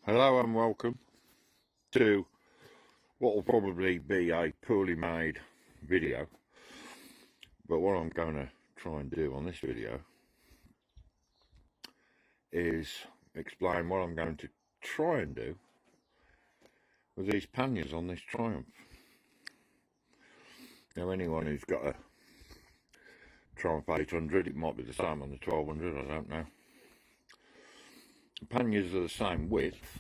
Hello and welcome to what will probably be a poorly made video, but what I'm going to try and do on this video is explain what I'm going to try and do with these panniers on this Triumph. Now anyone who's got a Triumph 800, it might be the same on the 1200, I don't know. The panniers are the same width,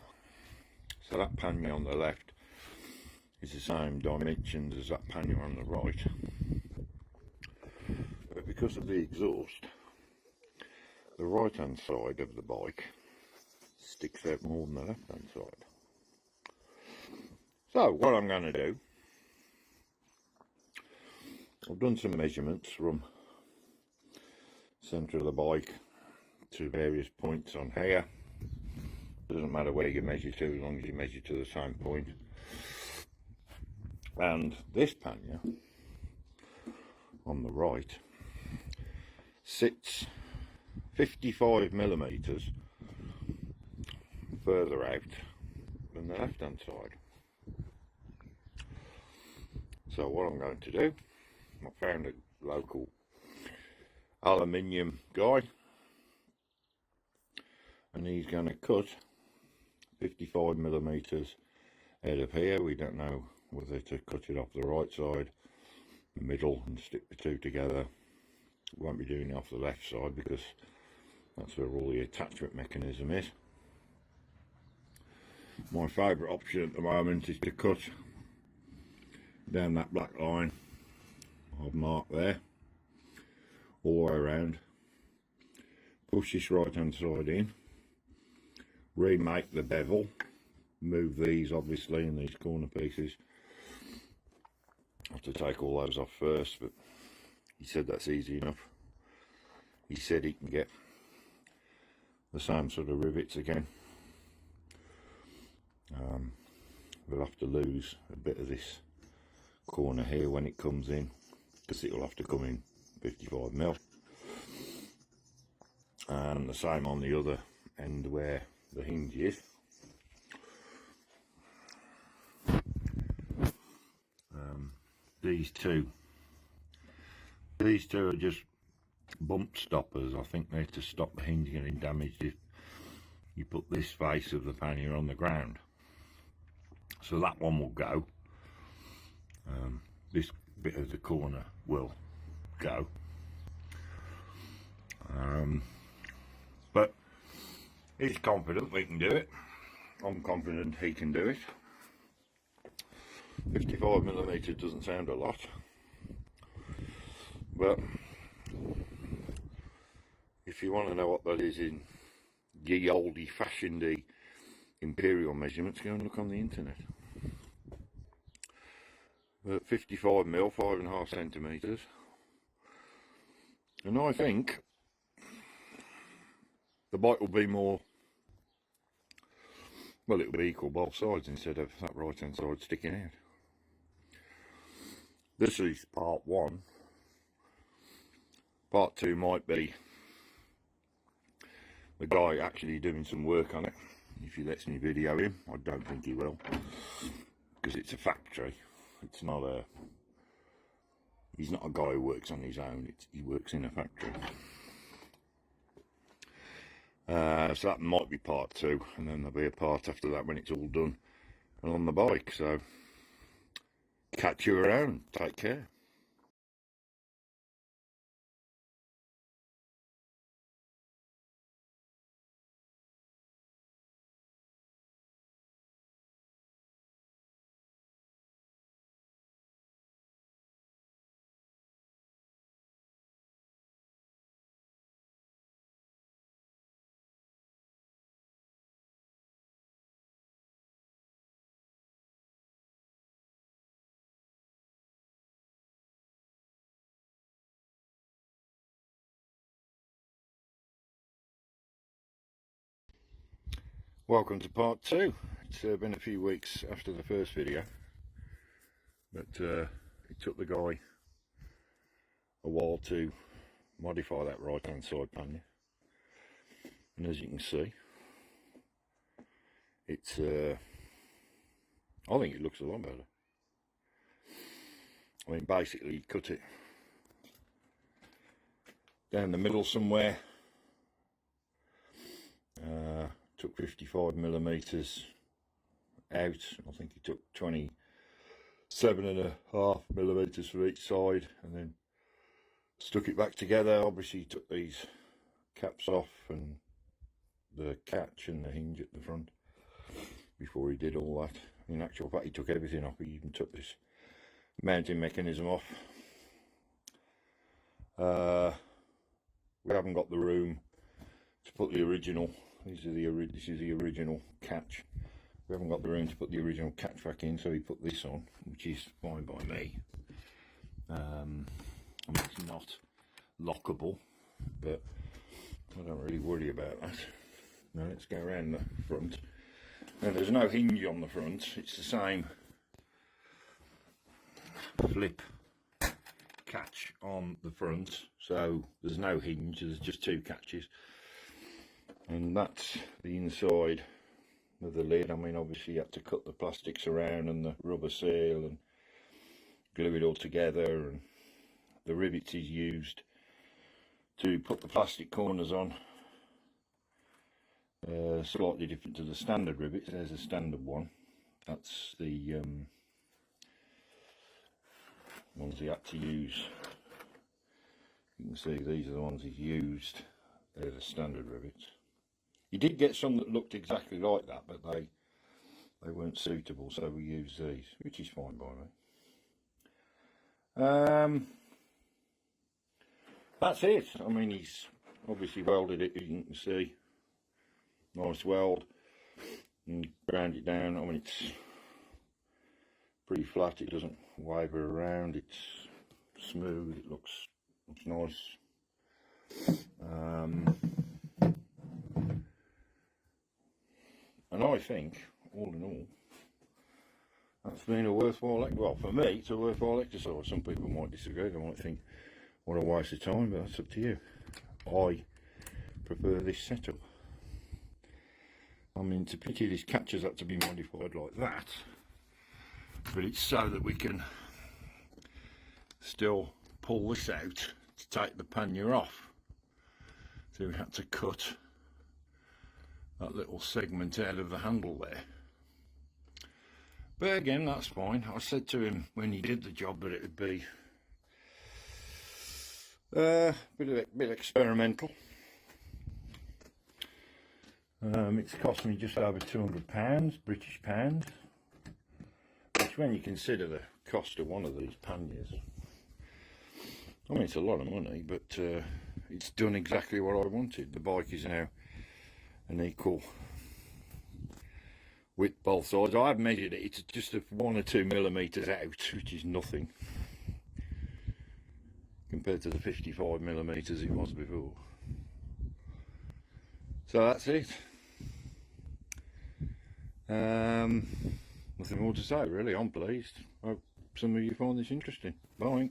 so that pannier on the left is the same dimensions as that pannier on the right, but because of the exhaust, the right hand side of the bike sticks out more than the left hand side. So what I'm going to do, I've done some measurements from centre of the bike to various points on here. Doesn't matter where you measure to, as long as you measure to the same point. And this pannier on the right sits 55 millimeters further out than the left hand side. So what I'm going to do, I found a local aluminium guy, and he's going to cut 55 millimeters out of here. We don't know whether to cut it off the right side, the middle, and stick the two together. Won't be doing it off the left side because that's where all the attachment mechanism is. My favourite option at the moment is to cut down that black line I've marked there, all the way around, push this right hand side in, remake the bevel, move these obviously and these corner pieces. I have to take all those off first, but he said that's easy enough. He said he can get the same sort of rivets again. We'll have to lose a bit of this corner here when it comes in, because it will have to come in 55 mil, and the same on the other end where the hinge is. These two are just bump stoppers. I think they're to stop the hinge getting damaged if you put this face of the pannier on the ground. So that one will go. This bit of the corner will go. But he's confident we can do it. I'm confident he can do it. 55 millimeters doesn't sound a lot, but if you want to know what that is in ye oldie fashioned imperial measurements, go and look on the internet. 55 mil, 5.5 centimeters, and I think the bike will be more, well, it will be equal both sides instead of that right hand side sticking out. This is part one. Part two might be the guy actually doing some work on it, if he lets me video him. I don't think he will, because it's a factory. It's not a, he's not a guy who works on his own, he works in a factory. So that might be part two, and then there'll be a part after that when it's all done and on the bike. So catch you around, take care. Welcome to part two. It's been a few weeks after the first video, but it took the guy a while to modify that right hand side pannier, and as you can see, it's I think it looks a lot better. I mean, basically you cut it down the middle somewhere, took 55mm out. I think he took 27.5mm for each side, and then stuck it back together. Obviously he took these caps off and the catch and the hinge at the front before he did all that. In actual fact, he took everything off. He even took this mounting mechanism off. We haven't got the room to put the original. This is the original catch. We haven't got the room to put the original catch back in, so he put this on, which is fine by me. I mean, it's not lockable, but I don't really worry about that. Now let's go around the front. Now there's no hinge on the front. It's the same flip catch on the front, so there's no hinge. There's just two catches, and that's the inside of the lid. I mean, obviously you have to cut the plastics around and the rubber seal and glue it all together, and the rivets is used to put the plastic corners on. Slightly different to the standard rivets. There's a standard one. That's the ones he had to use. You can see these are the ones he's used. They're the standard rivets. He did get some that looked exactly like that, but they weren't suitable, so we used these, which is fine by me. That's it. I mean, he's obviously welded it, you can see. Nice weld, and ground it down. I mean, it's pretty flat. It doesn't waver around. It's smooth. It looks nice. And I think, all in all, that's been a worthwhile, well, for me, it's a worthwhile exercise. Some people might disagree. They might think, what a waste of time, but that's up to you. I prefer this setup. I mean, it's a pity this catcher's had to be modified like that, but it's so that we can still pull this out to take the pannier off. So we had to cut that little segment out of the handle there. But again, that's fine. I said to him when he did the job that it would be a bit experimental. It's cost me just over £200, British pounds, which when you consider the cost of one of these panniers, I mean, it's a lot of money, but it's done exactly what I wanted. The bike is now an equal width both sides. I have measured it, it's just 1 or 2mm out, which is nothing compared to the 55mm it was before. So that's it. Nothing more to say really. I'm pleased. Hope some of you find this interesting. Bye.